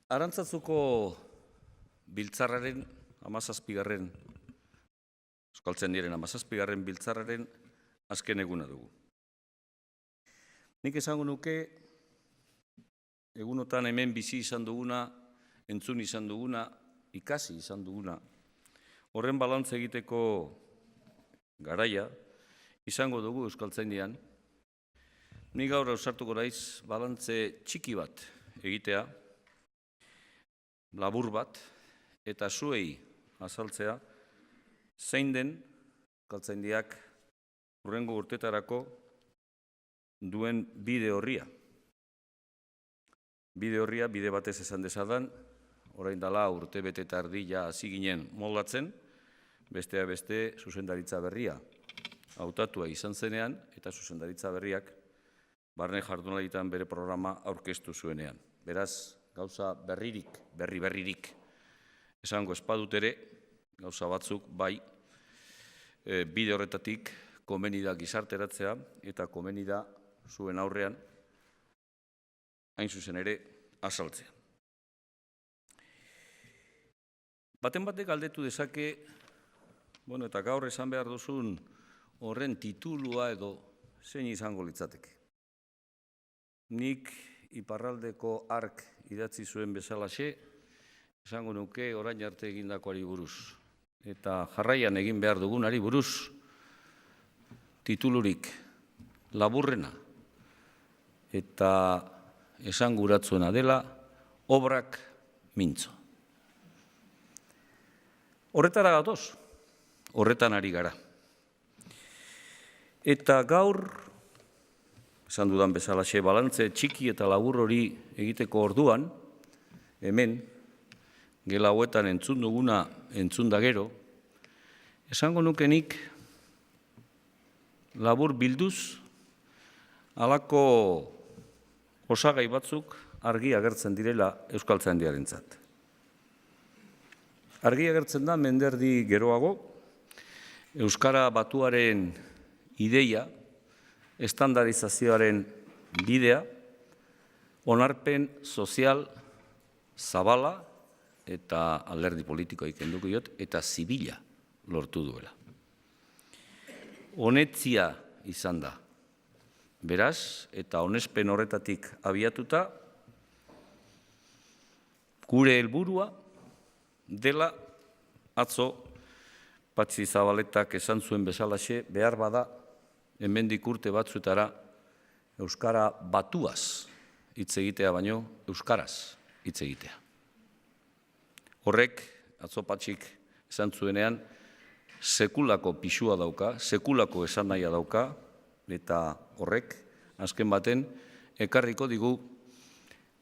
Arantzazuko biltzarraren 17. Euskaltzaindiaren 17. biltzarraren azken eguna dugu. Nik esango nuke, egunotan hemen bizi izan duguna, entzun izan duguna, ikasi izan duguna, horren balantze egiteko garaia izango dugu Euskaltzaindian. Nik gaur ausartuko naiz balantze txiki bat egitea, labur bat, eta zuei azaltzea, zein den Euskaltzaindiak hurrengo urtetarako duen bide horria. Bide horria, bide batez esan dezadan, orain dela urte bete eta erdi hasi ginen moldatzen, bestea beste zuzendaritza berria hautatua izan zenean, eta zuzendaritza berriak barne jardunalditan bere programa aurkeztu zuenean. Beraz, gauza berririk, esango espadut ere, gauza batzuk bai, bide horretatik komeni da gizarteratzea eta komeni da zuen aurrean, hain zuzen ere, azaltzea. Baten batek galdetu dezake, eta gaur esan behar duzun horren titulua edo zein izango litzateke. Nik iparraldeko ark idatzi zuen bezalaxe, esango nuke orain arte egindakoari buruz. Eta jarraian egin behar dugunari buruz, titulurik laburrena eta esanguratsuena dela, obrak mintzo. Horretara gatoz, horretan ari gara. Eta gaur, esan dudan bezalaxe, balantze txiki eta labur hori egiteko orduan, hemen, gela hauetan entzun duguna entzun da gero, esango nukenik labur bilduz, halako osagai batzuk argi agertzen direla Euskaltzaindiarentzat. Argi agertzen da menderdi geroago, Euskara batuaren ideia, estandarizazioaren bidea, onarpen sozial zabala eta alderdi politikoa ikenduko diot, eta zibila lortu duela. Onetzia izan da. Beraz, eta onespen horretatik abiatuta, gure helburua dela atzo Patxi Zabaletak esan zuen bezalaxe, behar bada hemendik urte batzuetara Euskara batuaz hitz egitea baino, Euskaraz hitz egitea. Horrek, atzo Patxik esan zuenean, sekulako pisua dauka, sekulako esan nahia dauka, eta horrek, azken baten, ekarriko digu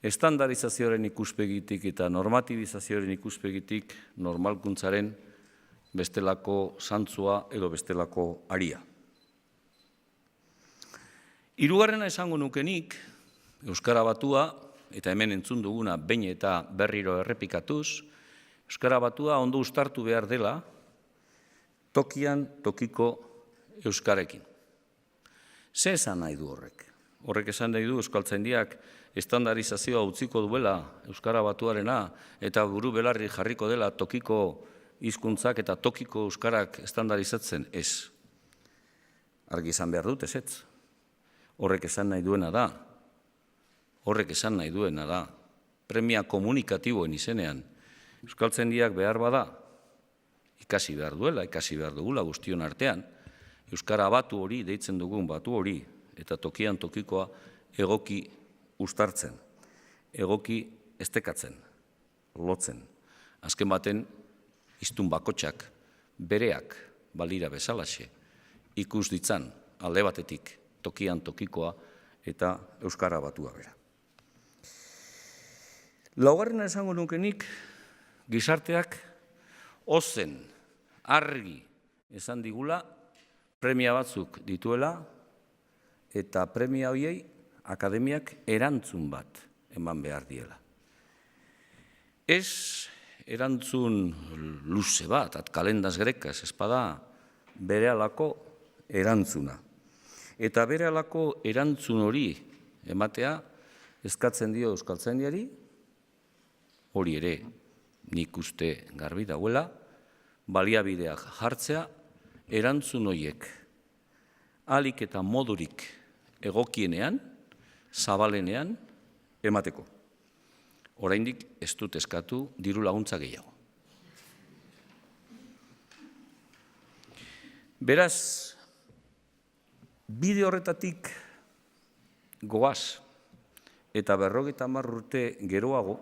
estandarizazioaren ikuspegitik eta normatibizazioaren ikuspegitik normalkuntzaren bestelako zantzua edo bestelako aria. Hirugarrena esango nukenik, Euskara batua, eta hemen entzun duguna behin eta berriro errepikatuz, Euskara batua ondo uztartu behar dela tokian tokiko euskarekin. Ze esan nahi du horrek? Horrek esan nahi du Euskaltzaindiak estandarizazioa utziko duela Euskara batuarena eta buru belarri jarriko dela tokiko hizkuntzak eta tokiko euskarak estandarizatzen? Ez. Argi izan behar dut, ez. Horrek esan nahi duena da, premia komunikatiboen izenean, Euskaltzaindiak behar bada, ikasi behar duela, ikasi behar dugula guztion artean, Euskara batu hori, deitzen dugun batu hori, eta tokian tokikoa egoki uztartzen, egoki estekatzen, lotzen. Azken baten, hiztun bakotxak, bereak balira bezalaxe, ikus ditzan alde batetik tokian tokikoa eta Euskara batua bera. Laugarrena esango nukenik, gizarteak ozen, argi esan digula, premia batzuk dituela, eta premia horiei akademiak erantzun bat eman behar diela. Ez erantzun luze bat, atkalendaz grekaz, espada bere alako erantzuna. Eta bere alako erantzun hori ematea eskatzen dio Euskaltzaindiari, hori ere nik uste garbi dagoela, baliabideak jartzea, erantzun horiek ahalik eta modurik egokienean, zabalenean, emateko. Oraindik ez dut eskatu diru laguntza gehiago. Beraz, bide horretatik goaz eta 50 urte geroago,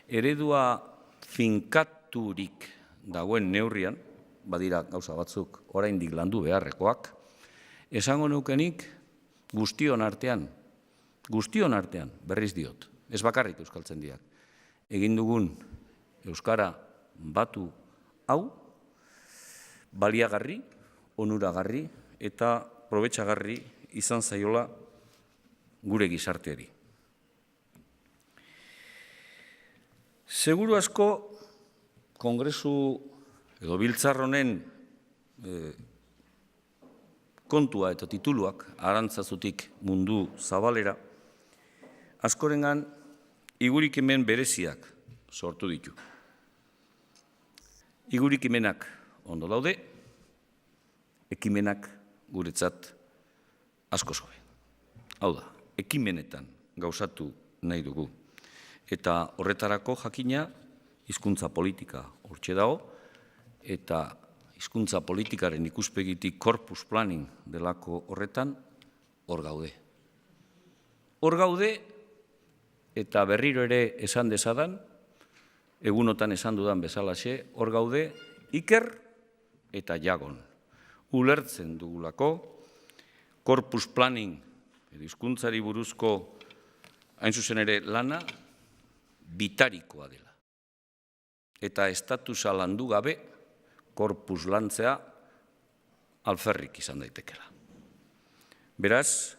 eredua finkaturik dagoen neurrian, badira gauza batzuk oraindik landu beharrekoak, esango nukenik guztion artean, berriz diot, ez bakarrik euskaltzaindiak, egin dugun euskara batu hau, baliagarri, onuragarri eta probetxagarri izan zaiola gure gizarteari. Seguru asko, kongresu edo biltzar honen kontua eta tituluak arantzazutik mundu zabalera, askorengan igurikimen bereziak sortu ditu. Igurikimenak ondo daude, ekimenak guretzat asko zobe. Hau da, ekimenetan gauzatu nahi dugu. Eta horretarako jakina, hizkuntza politika hortxe dago, eta hizkuntza politikaren ikuspegitik corpus planning delako horretan hor gaude. Hor gaude, eta berriro ere esan dezadan, egunotan esan dudan bezalaxe, hor gaude, Iker eta Jagon. Ulertzen dugulako, corpus planning, hizkuntzari buruzko hain zuzen ere lana, bitarikoa dela. Eta estatusa landu gabe, korpus lantzea alferrik izan daitekela. Beraz,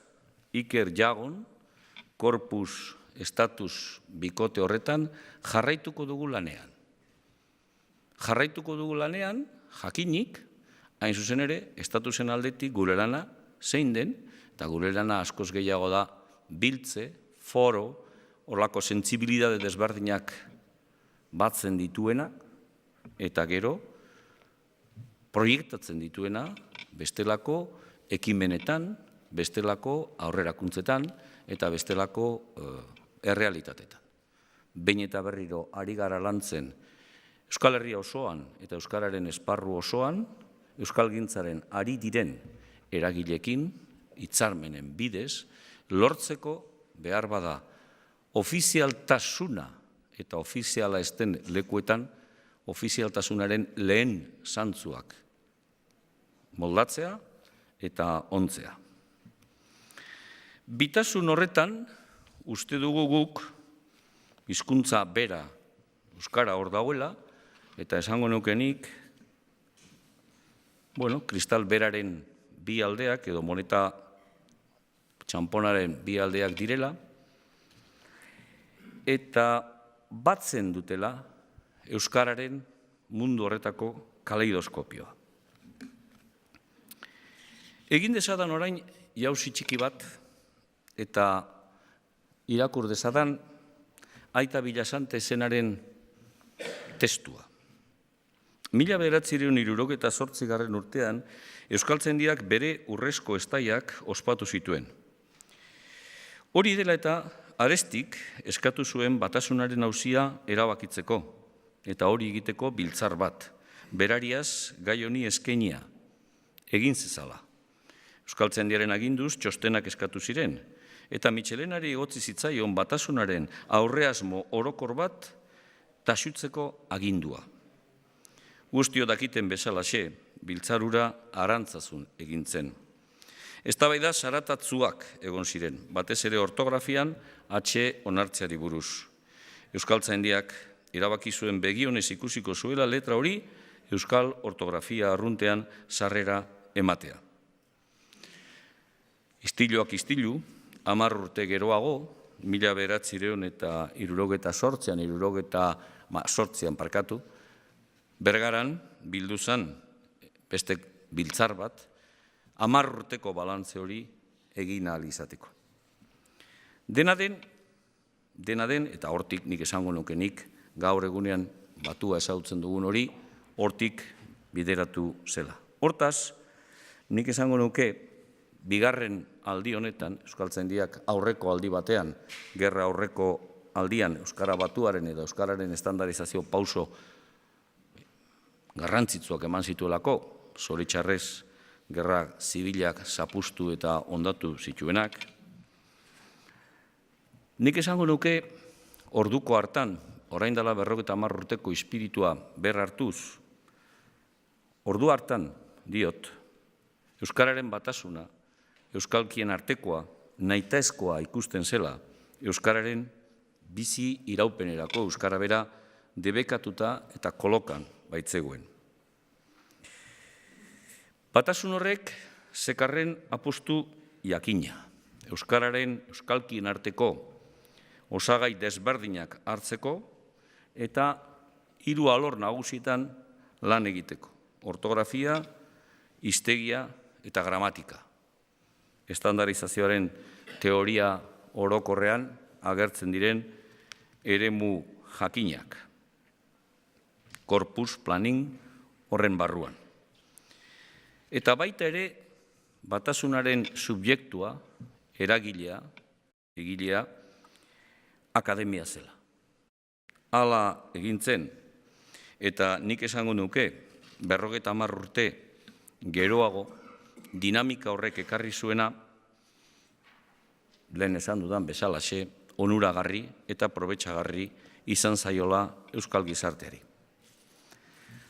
Iker Jagon, korpus estatus bikote horretan jarraituko dugu lanean. Jarraituko dugu lanean, jakinik, hain zuzen ere, estatusen aldetik gure lana zein den, eta gure lana askoz gehiago da biltze, foro, horlako sentsibilidade desberdinak batzen dituena, eta gero, proiektatzen dituena, bestelako ekimenetan, bestelako aurrerakuntzetan, eta bestelako errealitatetan. Behin eta berriro ari gara lantzen Euskal Herria osoan eta Euskararen esparru osoan, euskalgintzaren ari diren eragilekin, hitzarmenen bidez, lortzeko behar bada ofizialtasuna eta ofiziala ez den lekuetan, ofizialtasunaren lehen zantzuak moldatzea eta ontzea. Bitasun horretan, uste dugu guk, hizkuntza bera euskara hor dagoela, eta esango nukenik, kristal beraren bi aldeak, edo moneta txamponaren bi aldeak direla, eta batzen dutela euskararen mundu horretako kaleidoskopioa. Egin dezadan orain jauzi txiki bat, eta irakur dezadan Aita Bilasante zenaren testua. 1978 urtean, Euskaltzaindiak bere urrezko estaiak ospatu zituen. Hori dela eta Arestik eskatu zuen batasunaren auzia erabakitzeko, eta hori egiteko biltzar bat, berariaz gai honi eskenia, egin zezala. Euskaltzaindiaren aginduz txostenak eskatu ziren, eta Mitxelenari egotzi zitzaion batasunaren aurreasmo orokor bat taxutzeko agindua. Guztio dakiten bezalaxe, biltzarura arantzazun egin zen. Eztabaida zaratatzuak egon ziren, batez ere ortografian H onartzeari buruz. Euskaltzaindiak erabaki zuen begionez ikusiko zuela letra hori euskal ortografia arruntean sarrera ematea. Istiluak istilu, 10 urte geroago, 1978an, Bergaran bildu zen beste biltzar bat, 10 urteko balantze hori egin ahal izateko. Dena den, Dena den, eta hortik nik esango nukenik, gaur egunean batua ezagutzen dugun hori, hortik bideratu zela. Hortaz, nik esango nuke, bigarren aldi honetan, Euskaltzaindiak aurreko aldi batean, gerra aurreko aldian, Euskara batuaren edo Euskararen estandarizazio pauso garrantzitsuak eman zituelako, zoritxarrez gerra zibilak zapustu eta ondatu zituenak. Nik esango nuke, orduko hartan, orain dela 50 urteko espiritua berra hartuz, ordu hartan, diot, Euskararen batasuna, euskalkien artekoa, nahitaezkoa ikusten zela, Euskararen bizi iraupenerako Euskara bera debekatuta eta kolokan baitzegoen. Batasun horrek zekarren apustu jakina, Euskararen euskalkien arteko osagai desberdinak hartzeko eta 3 alor nagusietan lan egiteko. Ortografia, hiztegia eta gramatika. Estandarizazioaren teoria orokorrean agertzen diren eremu jakinak. Corpus planning horren barruan. Eta baita ere, batasunaren subjektua, eragilea, egilea, akademia zela. Hala egintzen, eta nik esango nuke, 50 urte geroago, dinamika horrek ekarri zuena, lehen esan dudan bezalaxe, onuragarri eta probetxagarri izan zaiola euskal gizarteari.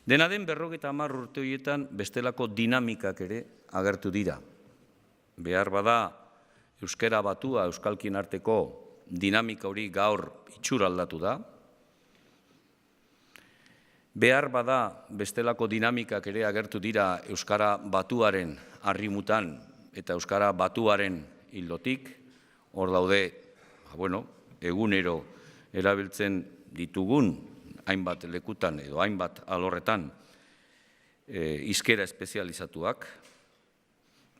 Dena den 50 urte horietan bestelako dinamikak ere agertu dira. Behar bada euskara batua euskalkien arteko dinamika hori gaur itxura aldatu da. Behar bada bestelako dinamikak ere agertu dira euskara batuaren arrimutan eta euskara batuaren hildotik. Hor daude, egunero erabiltzen ditugun hainbat lekutan edo hainbat alorretan hizkera espezializatuak,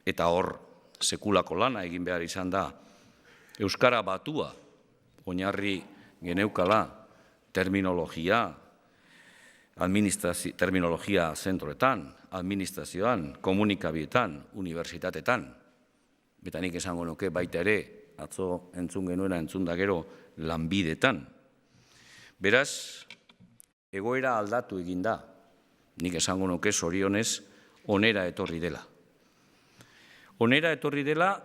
eta hor sekulako lana egin behar izan da euskara batua oinarri geneukala terminologia zentroetan, administrazioan, komunikabietan, unibertsitatetan, eta nik esango nuke baita ere, atzo entzun genuena entzun da gero lanbidetan. Beraz, egoera aldatu egin da, nik esango nuke zorionez onera etorri dela. Onera etorri dela,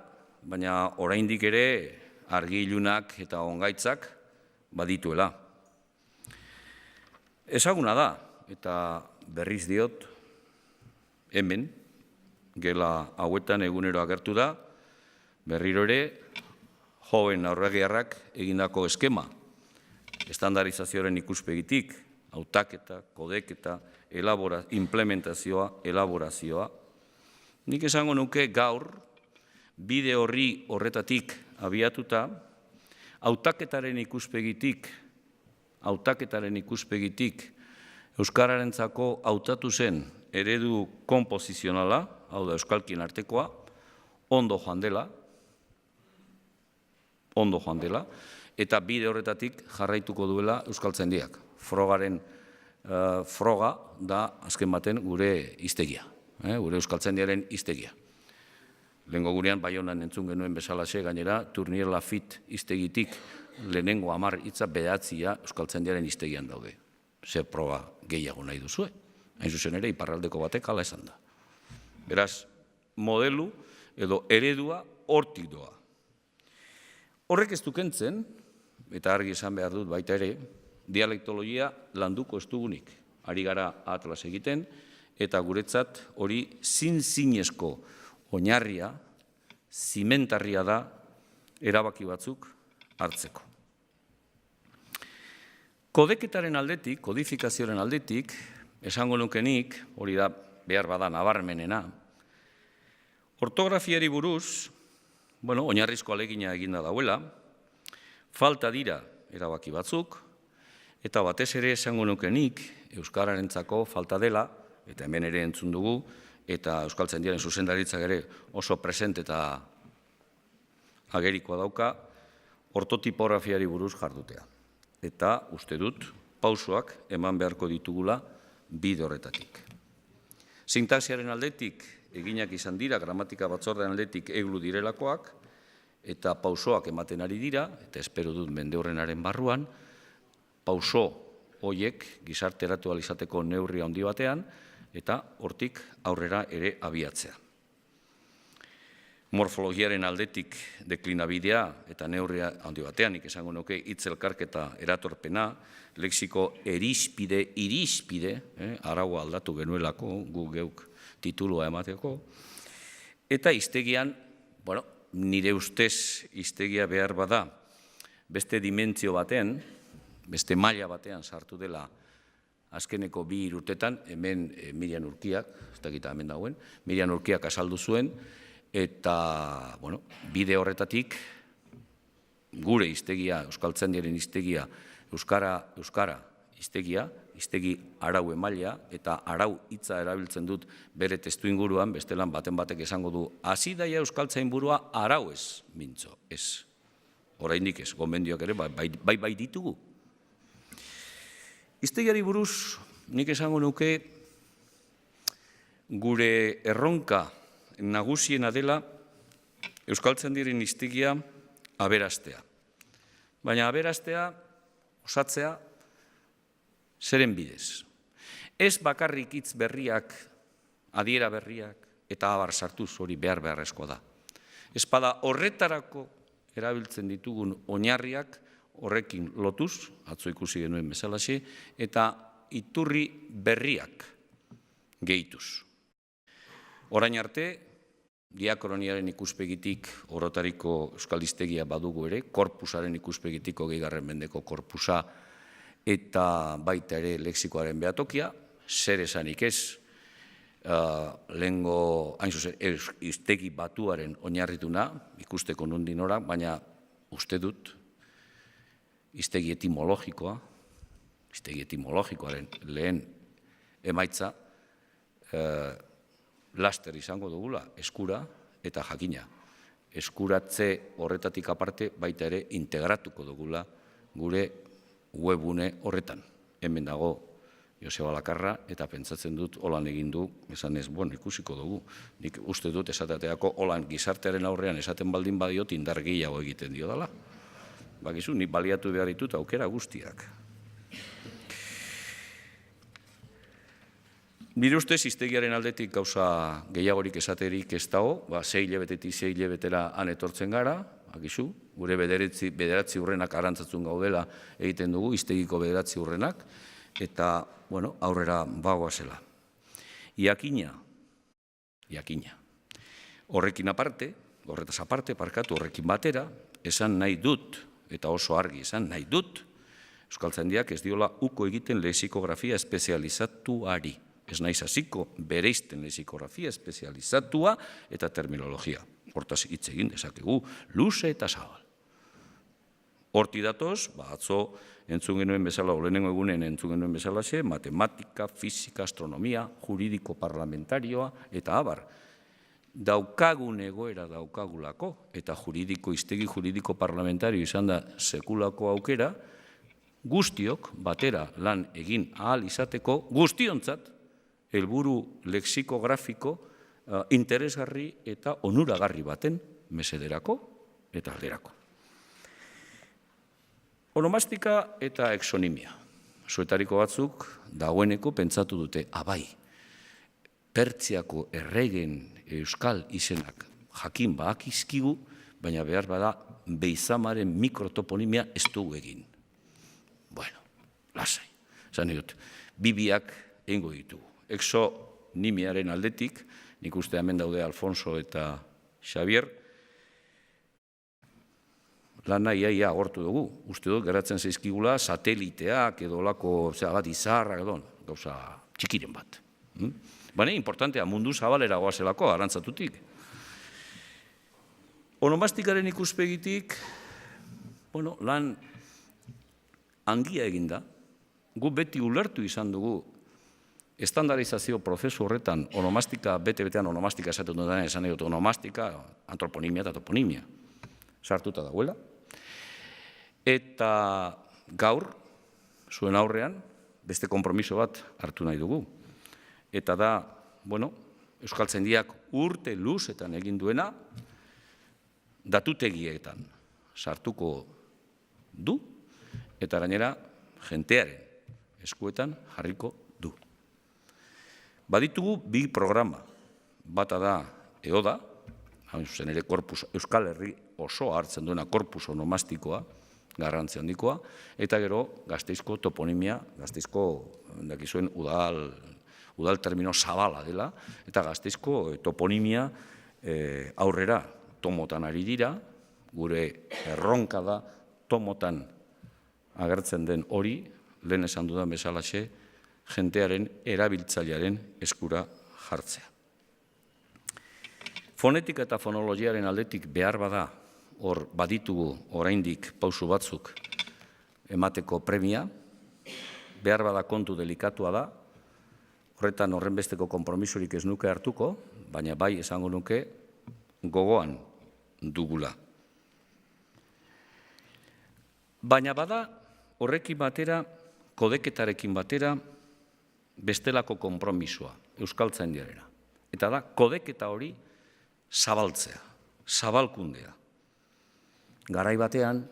baina oraindik ere argi ilunak eta ongaitzak badituela. Ezaguna da, eta berriz diot, hemen, gela hauetan egunero agertu da, berriro ere, joven aurregiarrak egindako eskema, estandarizazioaren ikuspegitik, hautaketa, kodeketa, implementazioa, elaborazioa. Nik esango nuke gaur, bide horri horretatik abiatuta, hautaketaren ikuspegitik, euskararentzako hautatu zen eredu konposizionala, hau da euskalkien artekoa, ondo joan dela, eta bide horretatik jarraituko duela Euskaltzaindiak. Froga da azken baten gure hiztegia, gure Euskaltzaindiaren hiztegia. Lehengo gurean Baionan entzun genuen bezalaxe gainera, Tournier Lafitte hiztegitik lehenengo 10 hitza 9 Euskaltzaindiaren hiztegian daude. Zer proba gehiago nahi duzue? Hain zuzen ere, iparraldeko batek hala esan da. Beraz, modelu edo eredua hortik doa. Horrek ez du kentzen, eta argi esan behar dut baita ere, dialektologia landuko ez dugunik. Ari gara atlas egiten, eta guretzat hori zinezko oinarria, zimentarria da erabaki batzuk hartzeko. Kodeketaren aldetik, kodifikazioaren aldetik, esango nukenik, hori da behar bada nabarmenena, ortografiari buruz, oinarrizko alegina eginda dauela, falta dira erabaki batzuk, eta batez ere esango nukenik, euskararentzako falta dela, eta hemen ere entzun dugu, eta Euskaltzaindiaren zuzendaritzak ere oso presente eta agerikoa dauka, ortotipografiari buruz jardutea. Eta uste dut, pausoak eman beharko ditugula bide horretatik. Sintaxiaren aldetik eginak izan dira, gramatika batzordean aldetik eglu direlakoak, eta pausoak ematen ari dira, eta espero dut mende horrenaren barruan, pauso horiek gizarteratu alizateko neurri handi batean, eta hortik aurrera ere abiatzea. Morfologiaren aldetik deklinabidea eta neurria handi batean, nik esango nuke hitzelkarketa eratorpena, lexiko irizpide, araua aldatu genuelako, gu geuk titulua emateko, eta hiztegian, nire ustez hiztegia behar bada, beste dimentsio batean, beste maila batean sartu dela azkeneko 2 urtetan, hemen Miriam Urkiak, ez dakita hemen dagoen, Miriam Urkiak azaldu zuen, eta, bide horretatik, gure hiztegia, euskaltzaindiaren hiztegia, euskara hiztegia, hiztegi arau emailea, eta arau hitza erabiltzen dut bere testuinguruan, bestelan baten batek esango du, hasi daia euskaltzainburua arau ez, mintzo, ez. Oraindik ez, gomendioak ere, bai ditugu. Hiztegiari buruz, nik esango nuke, gure erronka nagusiena dela euskaltzaindiaren hiztegia aberastea. Baina aberastea, osatzea, zeren bidez. Ez bakarrik hitz berriak, adiera berriak, eta abar sartuz hori beharrezkoa da. Ez bada horretarako erabiltzen ditugun oinarriak horrekin lotuz, atzo ikusi genuen bezalaxe, eta iturri berriak gehituz. Orain arte, diakroniaren ikuspegitik orotariko euskal hiztegia badugu ere, korpusaren ikuspegitik 20. mendeko korpusa eta baita ere lexikoaren behatokia, zer esanik ez, lehengo hiztegi batuaren oinarrituna, ikusteko nondik nora, baina uste dut, hiztegi etimologikoaren lehen emaitza, laster izango dugula, eskura eta jakina. Eskuratze horretatik aparte baita ere integratuko dugula gure webune horretan. Hemen dago Joseba Lakarra eta pentsatzen dut holan egin du, esan ez, ikusiko dugu. Nik uste dut esateateako holan gizartearen aurrean esaten baldin badiot indar gehiago egiten dio dela. Bakizu, nik baliatu behar ditut aukera guztiak. Nire ustez, hiztegiaren aldetik gauza gehiagorik esaterik ez dago, 6 hilabetetik 6 hilabetera han etortzen gara, bakizu, gure 9 urrenak arantzatzun gaudela egiten dugu, hiztegiko 9 urrenak, eta, aurrera bagoazela. Iakina. Horrekin batera, esan nahi dut, eta oso argi esan nahi dut, euskaltzaindiak ez diola uko egiten lexikografia espezializatuari. Ez naiz hasiko bereizten lexikografia espezializatua eta terminologia. Hortaz hitz egin dezakegu, luze eta zabal. Horti datoz, atzo entzun genuen bezala, lehenengo egunen entzun genuen bezalaxe, matematika, fisika, astronomia, juridiko parlamentarioa, eta abar. Daukagun egoera daukagulako, eta hiztegi juridiko parlamentario izan da sekulako aukera, guztiok batera lan egin ahal izateko, guztiontzat, helburu lexikografiko interesgarri eta onuragarri baten mesederako eta alderako. Onomastika eta exonimia. Zuetariko batzuk dagoeneko pentsatu dute, abai, Pertsiako erregen euskal izenak jakin bakizkigu, baina behar bada beizamaren mikrotoponimia ez dugu egin. Lasai. Zan dut, bibiak egingo ditugu. Exonimiaren aldetik, nik uste hemen daude Alfonso eta Xavier, lana iaia agortu dugu. Uste dut, geratzen zaizkigula sateliteak edo olako bat izarrak edo, gauza txikiren bat. Baina, importantea, mundu zabalera goazelako, arantzatutik. Onomastikaren ikuspegitik, lan handia eginda, gu beti ulertu izan dugu estandarizazio prozesu horretan onomastika, bete-betean onomastika esaten dudan esan dut onomastika, antroponimia eta toponimia sartuta dagoela. Eta gaur, zuen aurrean, beste konpromiso bat hartu nahi dugu. Eta da, Euskaltzaindiak urte luzetan egin duena, datutegietan sartuko du, eta gainera jentearen eskuetan jarriko du. Baditugu bi programa, bata da EODA, zen ere Euskal Herri oso hartzen duena korpus onomastikoa, garrantzi handikoa, eta gero Gasteizko toponimia, Gasteizko dakizuen udal termino zabala dela, eta Gasteizko toponimia aurrera tomotan ari dira, gure erronka da tomotan agertzen den hori, lehen esan dudan bezalaxe, jentearen erabiltzailearen eskura jartzea. Fonetika eta fonologiaren aldetik behar bada, hor baditugu oraindik pausu batzuk emateko premia, behar bada kontu delikatua da, horretan horrenbesteko konpromisorik ez nuke hartuko, baina bai esango nuke gogoan dugula. Baina bada horrekin batera, kodeketarekin batera, bestelako konpromisoa Euskaltzaindiarena. Eta da, kodeketa hori zabaltzea, zabalkundea. Garai batean,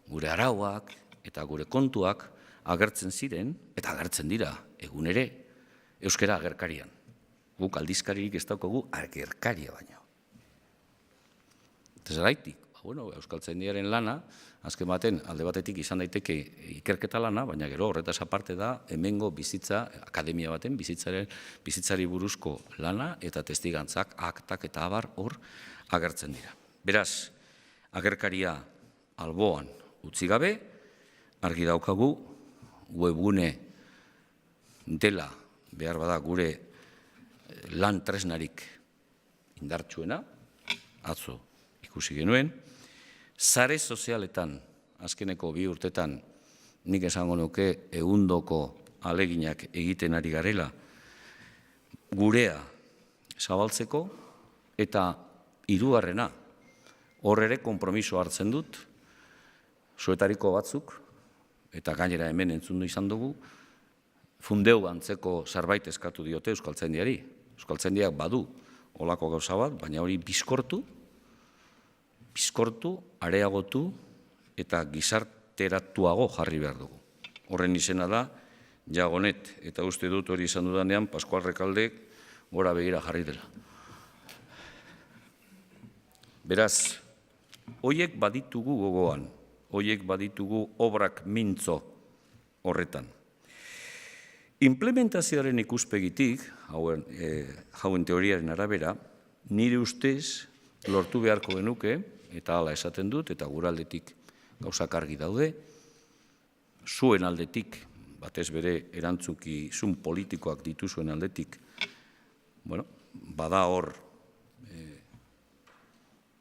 gure arauak eta gure kontuak agertzen ziren, eta agertzen dira, egun ere, euskara agerkarian. Guk aldizkaririk ez daukagu agerkaria baino. Eta zeraitik, Euskaltzaindiaren lana, azken baten alde batetik izan daiteke ikerketa lana, baina gero horretaz aparte da hemengo bizitza, akademia baten bizitzari buruzko lana eta testigantzak, aktak eta abar hor agertzen dira. Beraz, agerkaria alboan utzi gabe, argi daukagu webgune dela behar bada gure lan tresnarik indartsuena, atzo ikusi genuen, sare sozialetan, azkeneko 2 urtetan, nik esango nuke egundoko aleginak egiten ari garela, gurea zabaltzeko, eta hirugarrena, hor ere konpromiso hartzen dut, zuetariko batzuk, eta gainera hemen entzundu izan dugu, fundeu antzeko zerbait eskatu diote Euskaltzaindiari. Euskaltzaindiak badu olako gauza bat, baina hori bizkortu, areagotu eta gizarteratuago jarri behar dugu. Horren izena da, Jagonet, eta uste dut hori izan dudanean, Paskual Rekaldek gora begira jarri dela. Beraz, hoiek baditugu gogoan, hoiek baditugu obrak mintzo horretan. Implementazioaren ikuspegitik, hauen teoriaren arabera, nire ustez lortu beharko genuke, eta hala esaten dut, eta gure aldetik gauzak argi daude, zuen aldetik, batez bere erantzukizun politikoak dituzuen aldetik, bada hor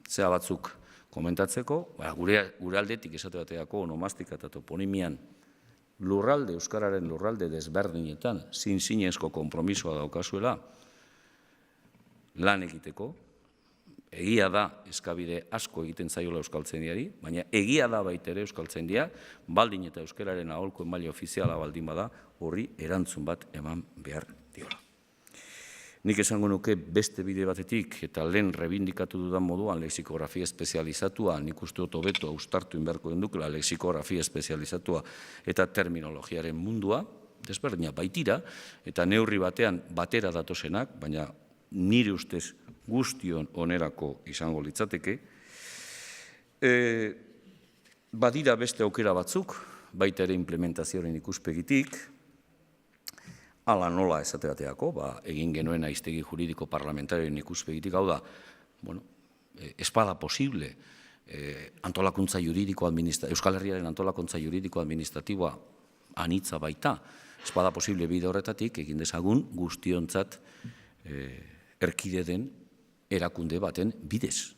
zea batzuk komentatzeko, gure aldetik esate bateako onomastika eta toponimian lurralde, euskararen lurralde desberdinetan, zinezko konpromisoa daukazuela lan egiteko, egia da eskabide asko egiten zaiola Euskaltzaindiari, baina egia da baita ere Euskaltzaindia, baldin eta euskararen aholku maila ofiziala baldin bada, horri erantzun bat eman behar diola. Nik esango nuke beste bide batetik, eta lehen rebindikatu dudan moduan lexikografia espezializatua, nik uste dut hobeto austartu inberko dukela lexikografia espezializatua eta terminologiaren mundua, desberdina baitira, eta neurri batean batera datozenak, baina nire ustez guztion onerako izango litzateke. Badira beste aukera batzuk, baita ere implementazioaren ikuspegitik, ala nola esate bateako, egin genuen aiztegi juridiko parlamentarioen ikuspegitik, hau da, espada posible, antolakuntza juridiko Euskal Herriaren antolakuntza juridiko administratiboa anitza baita, espada posible bide horretatik, egin dezagun guztiontzat erkide den erakunde baten bidez.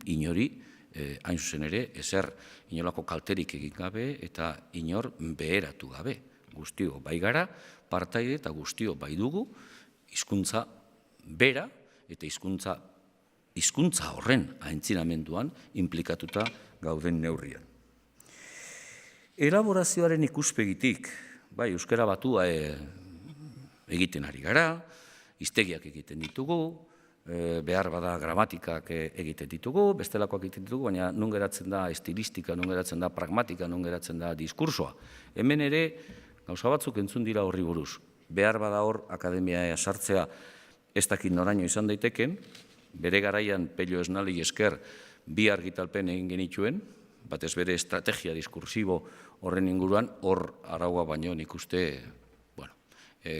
Inori, hain zuzen ere, ezer inolako kalterik egin gabe eta inor beheratu gabe. Guztio bai gara, partaide eta guztio bai dugu, hizkuntza bera eta hizkuntza horren aintzinamenduan implikatuta gauden neurrian. Elaborazioaren ikuspegitik, bai, euskara batua egiten ari gara, hiztegiak egiten ditugu, behar bada gramatikak egiten ditugu, bestelakoak egiten ditugu, baina non geratzen da estilistika, non geratzen da pragmatika, non geratzen da diskursoa. Hemen ere, gauza batzuk entzun dira horri buruz. Behar bada hor akademia sartzea ez dakit noraino izan daiteken, bere garaian Pello Esnali esker bi argitalpen egin genituen, batez bere estrategia diskursibo horren inguruan, hor araua baino nik uste,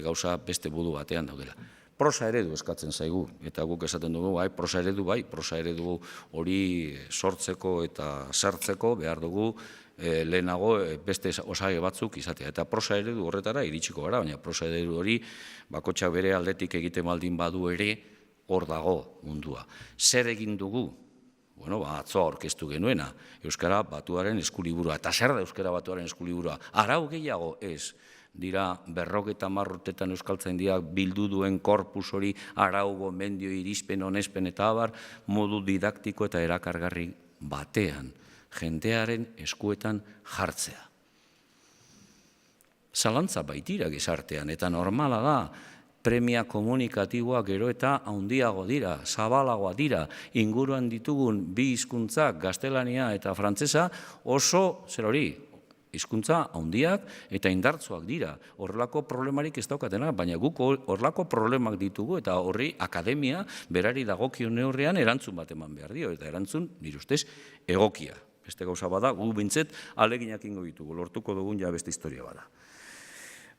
gauza beste budu batean daudela. Prosa eredu eskatzen zaigu, eta guk esaten dugu, prosa eredu hori sortzeko eta sartzeko behar dugu lehenago beste osage batzuk izatea. Eta prosa eredu horretara iritsiko gara, baina prosa eredu hori bakotxak bere aldetik egite maldin badu ere hor dago mundua. Zer egin dugu? Atzoa aurkeztu genuena, Euskara Batuaren Eskuliburua. Eta zer da Euskara Batuaren Eskuliburua? Arau gehiago ez. Dira 50 urtetan euskaltzaindiak bildu duen korpus hori arau, gomendio, irizpen, onespen eta abar modu didaktiko eta erakargarri batean, jendearen eskuetan jartzea. Zalantza baitira gizartean eta normala da, premia komunikatiboak gero eta handiago dira, zabalagoa dira, inguruan ditugun bi hizkuntzak, gaztelania eta frantsesa oso, zer hori, hizkuntza handiak eta indartsuak dira. Horrelako problemarik ez daukatena, baina guk horrelako problemak ditugu eta horri akademia berari dagokion neurrian erantzun bat eman behar dio, eta erantzun, nire ustez, egokia. Beste gauza bada, gu bintzet aleginak ingo ditugu, lortuko dugun ja beste historia bada.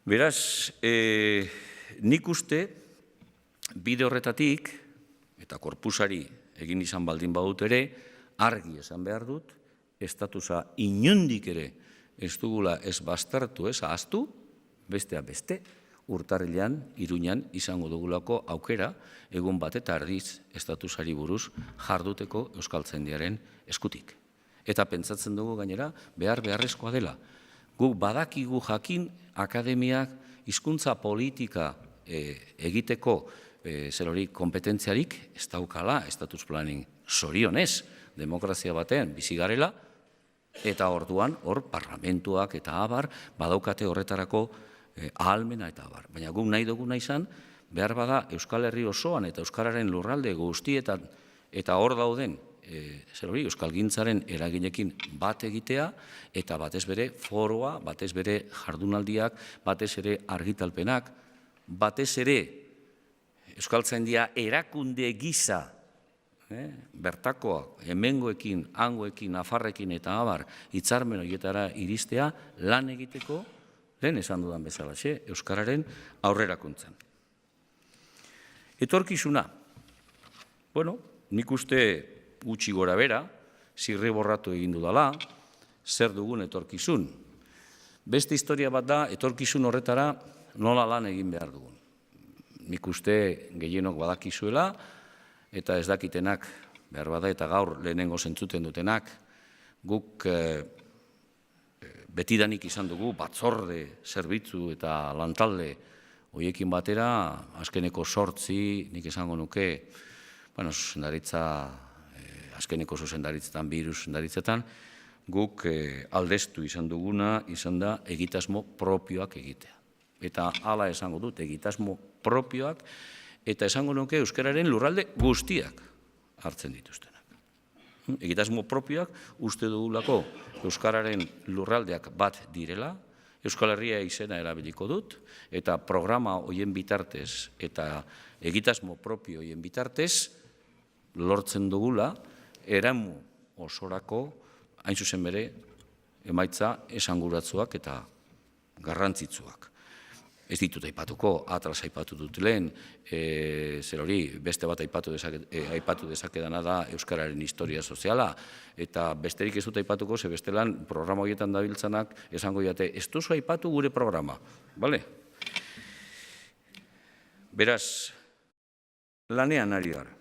Beraz, nik uste, bide horretatik, eta korpusari egin izan baldin badut ere, argi esan behar dut, estatusa inondik ere ez dugula ez baztertu, ez ahaztu, bestea beste, urtarrilean, Iruñan izango dugulako aukera, egun bat eta erdiz estatusari buruz jarduteko euskaltzaindiaren eskutik. Eta pentsatzen dugu gainera, beharrezkoa dela. Guk badakigu jakin akademiak hizkuntza politika egiteko zer hori kompetentziarik ez daukala estatus planning zorionez, demokrazia batean bizi garela, eta orduan hor parlamentuak eta abar badaukate horretarako ahalmena eta abar. Baina guk nahi duguna izan, behar bada Euskal Herri osoan eta Euskararen lurralde guztietan eta hor dauden euskalgintzaren eraginekin bat egitea eta batez bere foroa, batez bere jardunaldiak, batez ere argitalpenak, batez ere euskaltzaindia erakunde gisa bertakoa, hemengoekin, hangoekin, nafarrekin eta abar hitzarmen horietara iristea lan egiteko, lehen esan dudan bezalaxe, euskararen aurrerakuntzan. Etorkizuna. Nik uste gutxi gora bera, zirriborratu egin dudala, zer dugun etorkizun. Beste historia bat da, etorkizun horretara nola lan egin behar dugun. Nik uste gehienok badakizuela, eta ez dakitenak, behar bada eta gaur lehenengo zentzuten dutenak, guk betidanik izan dugu batzorde, zerbitzu eta lantalde horiekin batera, azkeneko 8, nik esango nuke, zuzendaritza, azkeneko zuzendaritzetan, biru zuzendaritzetan, guk aldeztu izan duguna, izan da egitasmo propioak egitea. Eta hala esango dut, egitasmo propioak, eta esango nuke euskararen lurralde guztiak hartzen dituztenak. Egitasmo propioak uste dugulako euskararen lurraldeak bat direla, Euskal Herria izena erabiliko dut, eta programa hoien bitartez eta egitasmo propio hoien bitartez lortzen dugula eremu osorako hain zuzen bere emaitza esanguratsuak eta garrantzitsuak. Ez ditut aipatuko, atlas aipatu dut lehen, zer hori, beste bat aipatu dezakedana da euskararen historia soziala, eta besterik ez dut aipatuko, ze bestelan programa horietan dabiltzanak esango diate, ez duzu aipatu gure programa, bale? Beraz, lanean ari gara.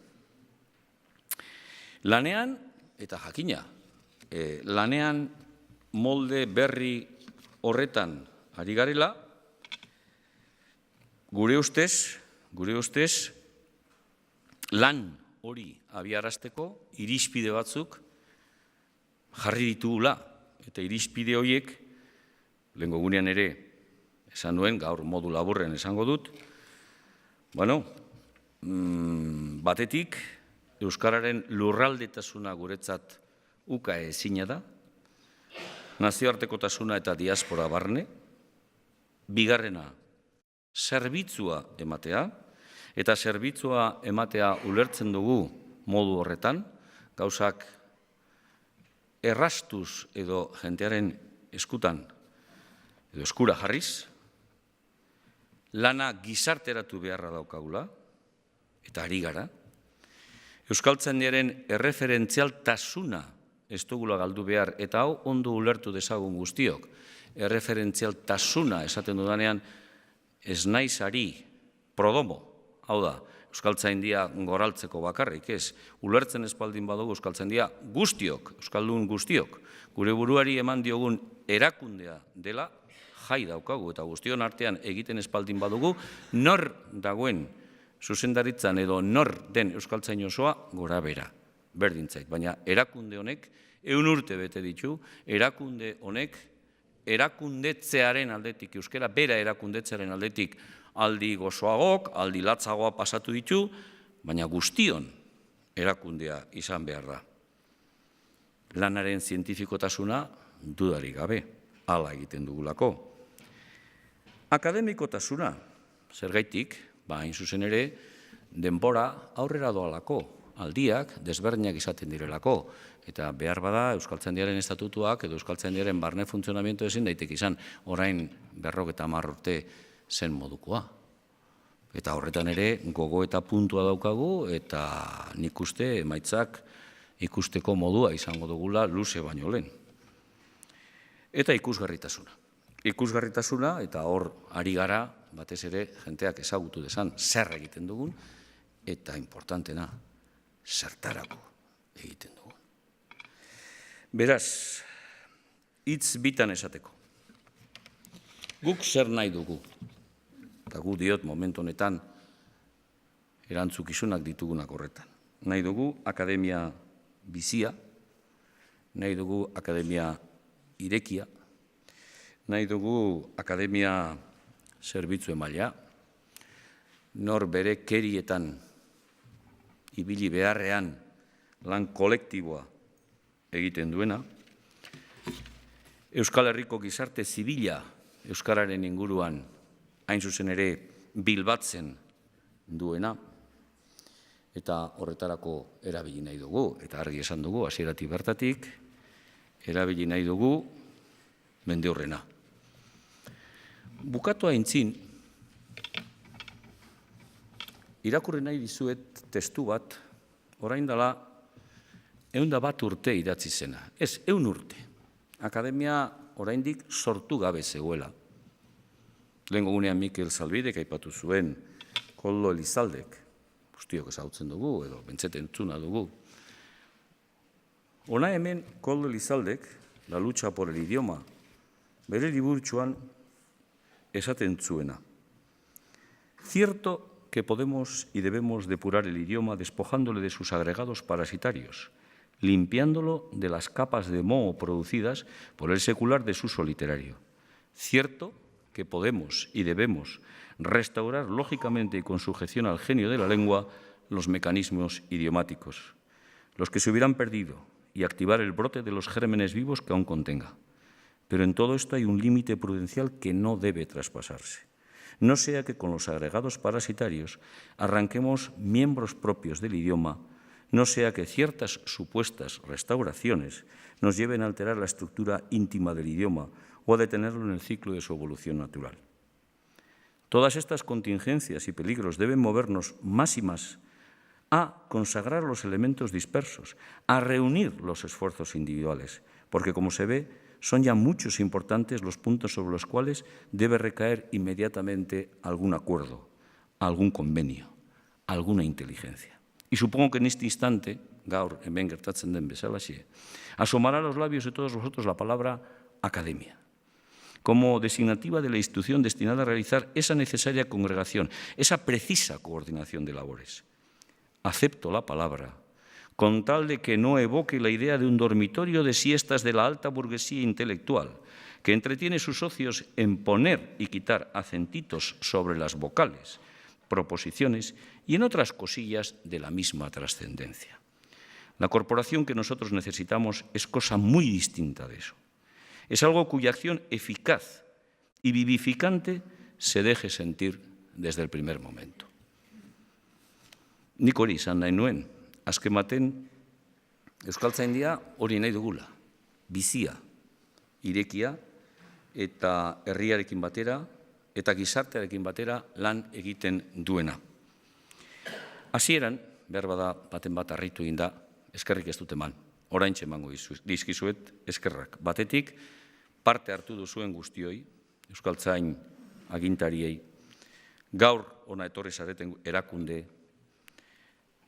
Lanean, eta jakina, lanean molde berri horretan ari garela, gure ustez, lan hori abiarazteko irizpide batzuk jarri ditugula, eta irizpide horiek lehengo gunean ere esan nuen, gaur modu laburren esango dut, batetik, euskararen lurraldetasuna guretzat uka ezina da, nazioartekotasuna eta diaspora barne, bigarrena, zerbitzua ematea, eta zerbitzua ematea ulertzen dugu modu horretan, gauzak errastuz edo jentearen eskutan edo eskura jarriz, lana gizarteratu beharra daukagula, eta ari gara, euskaltzaindiaren erreferentzialtasuna ez dugula galdu behar, eta hau ondo ulertu dezagun guztiok, erreferentzialtasuna esaten dudanean ez naiz ari prodomo, hau da, euskaltzaindia goraltzeko bakarrik, ez, ulertzen espaldin badugu euskaltzaindia guztiok, euskaldun guztiok, gure buruari eman diogun erakundea dela, jai daukagu eta guztion artean egiten espaldin badugu, nor dagoen zuzendaritzan edo nor den euskaltzain osoa gora bera, berdintzait, baina erakunde honek 100 urte bete ditu, erakunde honek erakundetzearen aldetik, euskara bera erakundetzearen aldetik aldi gozoagok, aldi latzagoa pasatu ditu, baina guztion erakundea izan behar da. Lanaren zientifikotasuna dudarik gabe, hala egiten dugulako. Akademikotasuna, zergaitik, hain zuzen ere, denbora aurrera doalako, aldiak desberdinak izaten direlako, eta behar bada euskaltzaindiaren estatutuak edo euskaltzaindiaren barne funtzionamiento ezin daitek izan, orain 50 urte zen modukoa. Eta horretan ere gogo eta puntua daukagu eta nik uste emaitzak ikusteko modua izango dugula luze baino lehen. Eta ikusgarritasuna. Ikusgarritasuna eta hor ari gara batez ere jenteak ezagutu dezan zer egiten dugun eta importantena zertarako egiten dugun. Beraz, hitz bitan esateko. Guk zer nahi dugu? Eta gu diot momentu honetan erantzukizunak ditugunak horretan. Nahi dugu akademia bizia, nahi dugu akademia irekia, nahi dugu akademia zerbitzu emailea, nor bere kerietan ibili beharrean lan kolektiboa egiten duena, Euskal Herriko gizarte zibila euskararen inguruan hain zuzen ere bilbatzen duena, eta horretarako erabili nahi dugu, eta argi esan dugu, hasieratik bertatik, erabili nahi dugu mendeurrena. Bukatu aintzin, irakurri nahi dizuet testu bat, orain dela 101 urte idatzi zena. Ez, 100 urte. Akademia oraindik sortu gabe zegoela. Lehengo gunean Mikel Zalbidek aipatu zuen Koldo Elizaldek, guztiok ezagutzen dugu, edo bentzeten entzuna dugu. Hona hemen Koldo Elizaldek, La lucha por el idioma, bere liburtxoan esaten zuena. Cierto que podemos y debemos depurar el idioma despojándole de sus agregados parasitarios, limpiándolo de las capas de moho producidas por el secular desuso literario. Cierto que podemos y debemos restaurar lógicamente y con sujeción al genio de la lengua los mecanismos idiomáticos, los que se hubieran perdido, y activar el brote de los gérmenes vivos que aún contenga. Pero en todo esto hay un límite prudencial que no debe traspasarse. No sea que con los agregados parasitarios arranquemos miembros propios del idioma, no sea que ciertas supuestas restauraciones nos lleven a alterar la estructura íntima del idioma o a detenerlo en el ciclo de su evolución natural. Todas estas contingencias y peligros deben movernos más y más a consagrar los elementos dispersos, a reunir los esfuerzos individuales, porque, como se ve, son ya muchos e importantes los puntos sobre los cuales debe recaer inmediatamente algún acuerdo, algún convenio, alguna inteligencia. Y supongo que en este instante, gaur hemen gertatzen den bezalaxe, asomará a los labios de todos vosotros la palabra academia, como designativa de la institución destinada a realizar esa necesaria congregación, esa precisa coordinación de labores. Acepto la palabra, con tal de que no evoque la idea de un dormitorio de siestas de la alta burguesía intelectual, que entretiene a sus socios en poner y quitar acentitos sobre las vocales, proposiciones y en otras cosillas de la misma trascendencia. La corporación que nosotros necesitamos es cosa muy distinta de eso. Es algo cuya acción eficaz y vivificante se deje sentir desde el primer momento. Nik hori izan nahi nuen, azken baten euskaltzaindia hori nahi dugula, bizia, irekia eta herriarekin batera eta gizartearekin batera lan egiten duena. Hasieran, behar bada baten bat harritu egin da, eskerrik ez dut eman, oraintxe emango dizkizuet eskerrak. Batetik, parte hartu duzuen guztioi, euskaltzain agintariei, gaur ona etorri zareten erakunde,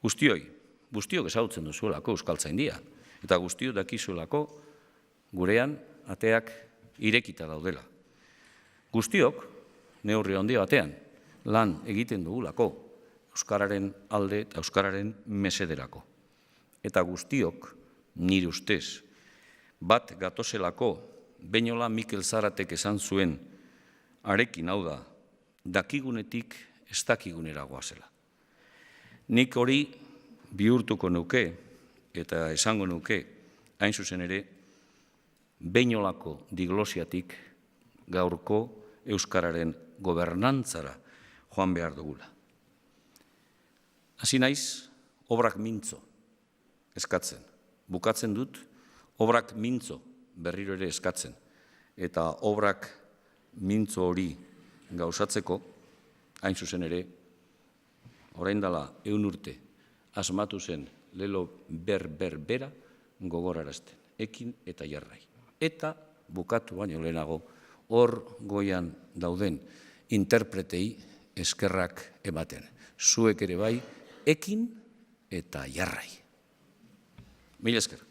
guztiok ezagutzen duzuelako euskaltzaindia, eta guztiok dakizuelako gurean ateak irekita daudela. Guztiok, neurri handi batean, lan egiten dugulako euskararen alde eta euskararen mesederako. Eta guztiok, nire ustez, bat gatozelako, Beñola Mikel Zaratek esan zuen, arekin hau da, dakigunetik ez dakigunera goazela. Nik hori bihurtuko nuke, eta esango nuke, hain zuzen ere, Beñolako diglosiatik gaurko euskararen gobernantzara joan behar dugula. Hasi naiz, obrak mintzo eskatzen. Bukatzen dut, obrak mintzo berriro ere eskatzen. Eta obrak mintzo hori gauzatzeko, hain zuzen ere, orain dela 100 urte, asmatu zen lelo berbera gogorarazten, ekin eta jarrai. Eta bukatu baino lehenago, hor goian dauden interpretei eskerrak ematen. Zuek ere bai, ekin eta jarrai. Mila esker.